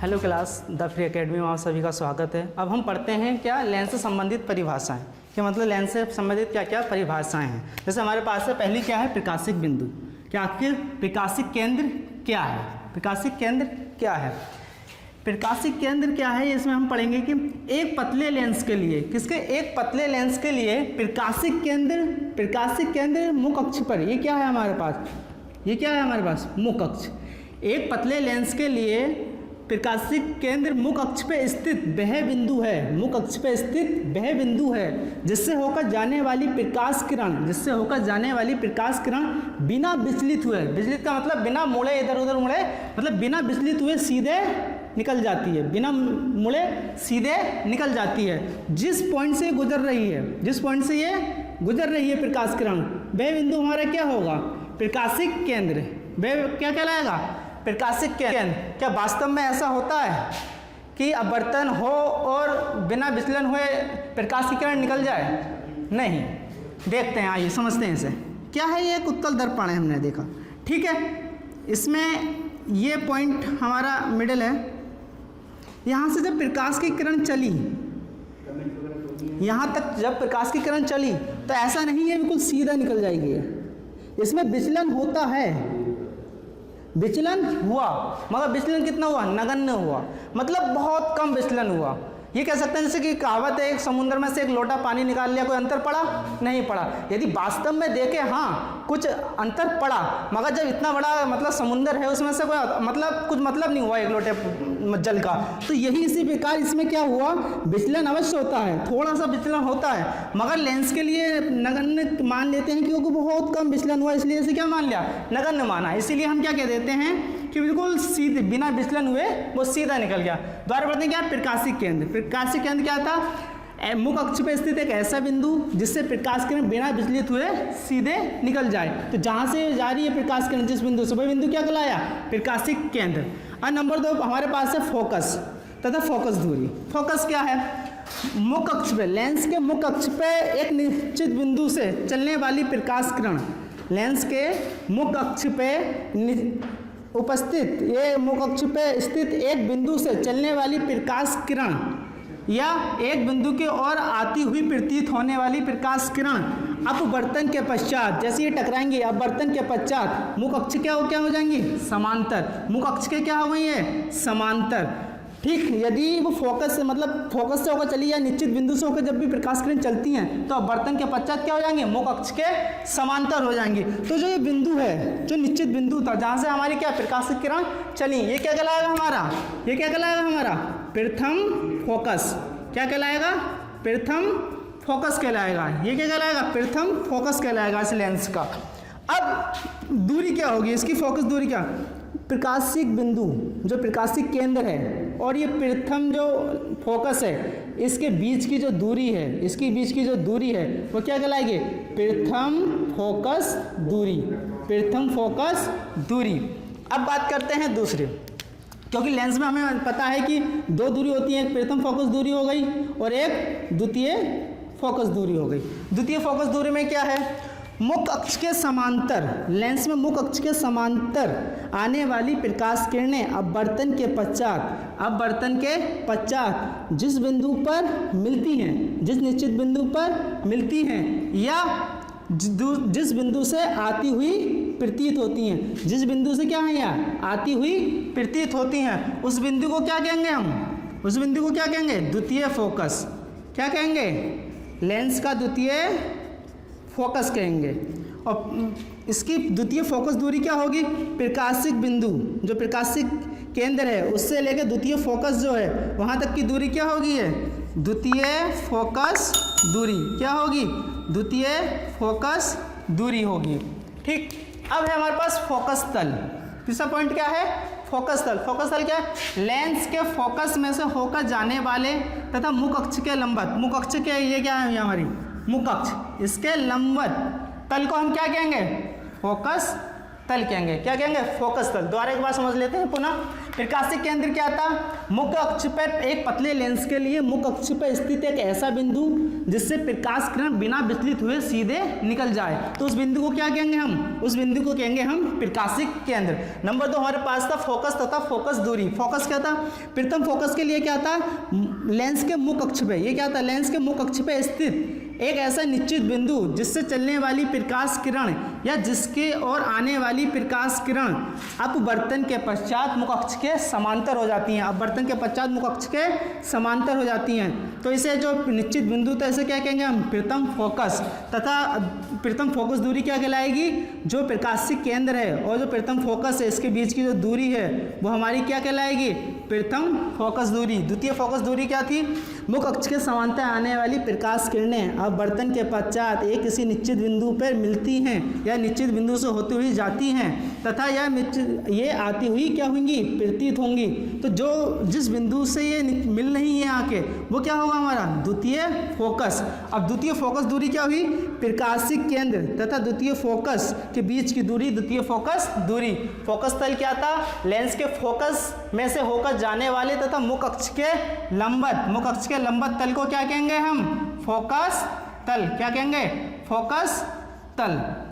Hello class, the free academy में आप सभी का स्वागत है। अब हम पढ़ते हैं क्या लेंस से संबंधित परिभाषाएं, कि मतलब लेंस से संबंधित क्या क्या परिभाषाएं हैं। जैसे हमारे पास है पहली क्या है, प्रकाशिक बिंदु। क्या आखिर प्रकाशिक केंद्र क्या है? प्रकाशिक केंद्र क्या है? प्रकाशिक केंद्र क्या है, इसमें हम पढ़ेंगे कि एक पतले लेंस के लिए, किसके, एक पतले लेंस के लिए प्रकाशिक केंद्र मुख अक्ष पर, ये क्या है हमारे पास, ये क्या है हमारे पास, मुख अक्ष। एक पतले लेंस के लिए प्रकाशिक केंद्र मुख अक्ष पे स्थित वह बिंदु है, मुख अक्ष पे स्थित वह बिंदु है जिससे होकर जाने वाली प्रकाश किरण बिना विचलित हुए, विचलित का मतलब बिना मुड़े, इधर उधर मुड़े, मतलब बिना विचलित हुए सीधे निकल जाती है, बिना मुड़े सीधे निकल जाती है। जिस पॉइंट से गुजर रही है, जिस पॉइंट से ये गुजर रही है प्रकाश किरण, वह बिंदु हमारा क्या होगा, प्रकाशिक केंद्र। वह क्या कहलाएगा, प्रकाशिक केंद्र। क्या वास्तव में ऐसा होता है कि अपवर्तन हो और बिना विचलन हुए प्रकाश की किरण निकल जाए? नहीं। देखते हैं, आइए समझते हैं इसे। क्या है ये, एक उत्तल दर्पण है, हमने देखा, ठीक है। इसमें ये पॉइंट हमारा मिडिल है। यहाँ से जब प्रकाश की किरण चली, यहाँ तक जब प्रकाश की किरण चली तो ऐसा नहीं है बिल्कुल सीधा निकल जाएगी, इसमें विचलन होता है, विचलन हुआ, मगर विचलन कितना हुआ, नगण्य हुआ, मतलब बहुत कम विचलन हुआ। ये कह सकते हैं जैसे कि कहावत है, एक समुद्र में से एक लोटा पानी निकाल लिया, कोई अंतर पड़ा? नहीं पड़ा। यदि वास्तव में देखें, हाँ कुछ अंतर पड़ा, मगर जब इतना बड़ा मतलब समुद्र है उसमें से कोई मतलब कुछ मतलब नहीं हुआ एक लोटे जल का। तो यही इसी प्रकार इसमें क्या हुआ, विचलन अवश्य होता है, थोड़ा सा विचलन होता है, मगर लेंस के लिए नगण्य मान लेते हैं क्योंकि बहुत कम विचलन हुआ, इसलिए इसे क्या मान लिया, नगण्य माना। इसीलिए हम क्या कह देते हैं कि बिल्कुल सीधे बिना विचलन हुए वो सीधा निकल गया। द्वारा बढ़ते हैं क्या, प्रकाशिक केंद्र। प्रकाशिक केंद्र क्या था, मुख अक्ष पर स्थित एक ऐसा बिंदु जिससे प्रकाश किरण बिना विचलित हुए सीधे निकल जाए। तो जहाँ से जा रही है प्रकाश किरण जिस बिंदु से, वह बिंदु क्या कहलाया, प्रकाशिक केंद्र। और नंबर 2 हमारे पास है फोकस तथा फोकस दूरी। फोकस क्या है, मुख अक्ष पे, लेंस के मुख अक्ष पे एक निश्चित बिंदु से चलने वाली प्रकाश किरण, लेंस के मुख अक्ष पे उपस्थित, ये मुख अक्ष पे स्थित एक बिंदु से चलने वाली प्रकाश किरण या एक बिंदु की ओर आती हुई प्रतीत होने वाली प्रकाश किरण अपवर्तन के पश्चात, जैसे ये टकराएंगे, अपवर्तन के पश्चात मुख अक्ष क्या हो जाएंगी, समांतर। मुख अक्ष के क्या हो गई है, समांतर, ठीक। यदि वो फोकस से, मतलब फोकस से होकर चली या निश्चित बिंदु से होकर जब भी प्रकाश किरण चलती हैं तो अपवर्तन के पश्चात क्या हो जाएंगे, मुख अक्ष के समांतर हो जाएंगी। तो जो ये बिंदु है, जो निश्चित बिंदु था जहाँ से हमारी क्या प्रकाश की किरण चली, ये क्या कहलाएगा हमारा, ये क्या कहलाएगा हमारा, प्रथम फोकस। क्या कहलाएगा, प्रथम फोकस कहलाएगा। ये क्या कहलाएगा, प्रथम फोकस कहलाएगा इस लेंस का। अब दूरी क्या होगी इसकी, फोकस दूरी क्या, प्रकाशिक बिंदु जो प्रकाशिक केंद्र है और ये प्रथम जो फोकस है, इसके बीच की जो दूरी है, इसके बीच की जो दूरी है वो क्या कहलाएगी, प्रथम फोकस दूरी, प्रथम फोकस दूरी। अब बात करते हैं दूसरी, क्योंकि लेंस में हमें पता है कि 2 दूरी होती है, एक प्रथम फोकस दूरी हो गई और एक द्वितीय फोकस दूरी हो गई। द्वितीय फोकस दूरी में क्या है, मुख अक्ष के समांतर, लेंस में मुख अक्ष के समांतर आने वाली प्रकाश किरणें अपवर्तन के पश्चात जिस बिंदु पर मिलती हैं, जिस निश्चित बिंदु पर मिलती हैं या जिस बिंदु से आती हुई प्रतीत होती हैं, जिस बिंदु से क्या है यहाँ आती हुई प्रतीत होती हैं, उस बिंदु को क्या कहेंगे हम, उस बिंदु को क्या कहेंगे, द्वितीय फोकस। क्या कहेंगे, लेंस का द्वितीय फोकस कहेंगे। और इसकी द्वितीय फोकस दूरी क्या होगी, प्रकाशिक बिंदु जो प्रकाशिक केंद्र है उससे लेकर द्वितीय फोकस जो है वहाँ तक की दूरी क्या होगी, है द्वितीय फोकस दूरी। क्या होगी, द्वितीय फोकस दूरी होगी, ठीक। अब है हमारे पास फोकस तल। तीसरा पॉइंट क्या है, फोकस तल। फोकस तल क्या है, लेंस के फोकस में से होकर जाने वाले तथा मुख अक्ष के लंबवत, मुख अक्ष के ये क्या है हमारी मुख अक्ष, इसके लंबवत तल को हम क्या कहेंगे, फोकस तल कहेंगे। क्या कहेंगे? फोकस तल। दोबारा एक बार समझ लेते हैं पुनः। प्रकाशिक केंद्र क्या था? मुख्य अक्ष पर एक पतले लेंस के लिए मुख्य अक्ष पर स्थित एक ऐसा बिंदु जिससे प्रकाश किरण बिना विचलित हुए सीधे निकल जाए, तो उस बिंदु को क्या कहेंगे हम? उस बिंदु को कहेंगे हम प्रकाशिक केंद्र। नंबर 2 हमारे पास था फोकस तथा फोकस दूरी। फोकस क्या था? प्रथम फोकस के लिए क्या था? लेंस के मुख्य अक्ष पे, ये क्या था? लेंस के मुख्य अक्ष पे स्थित एक ऐसा निश्चित बिंदु जिससे चलने वाली प्रकाश किरण या जिसके ओर आने वाली प्रकाश किरण अपवर्तन के पश्चात मुख्य अक्ष के समांतर हो जाती हैं। अपवर्तन के पश्चात मुख्य अक्ष के समांतर हो जाती हैं, तो इसे जो निश्चित बिंदु था इसे क्या कहेंगे हम? प्रथम फोकस। तथा प्रथम फोकस दूरी क्या कहलाएगी? जो प्रकाशिक केंद्र है और जो प्रथम फोकस है इसके बीच की जो दूरी है वो हमारी क्या कहलाएगी? प्रथम फोकस दूरी। द्वितीय फोकस दूरी क्या थी? मुख्य अक्ष के समांतर आने वाली प्रकाश किरणें अपवर्तन के पश्चात एक किसी निश्चित बिंदु पर मिलती हैं या निश्चित बिंदु से होती हुई जाती हैं तथा ये आती हुई क्या होंगी? प्रतीत होंगी। तो जो जिस बिंदु से ये मिल रही है आके वो क्या होगा हमारा? द्वितीय फोकस। अब द्वितीय फोकस दूरी क्या हुई? प्रकाशिक केंद्र तथा द्वितीय फोकस के बीच की दूरी द्वितीय फोकस दूरी। फोकस तल क्या था? लेंस के फोकस में से होकर जाने वाले तथा मुख्य अक्ष के लंबवत तल को क्या कहेंगे हम? फोकस तल। क्या कहेंगे? फोकस तल।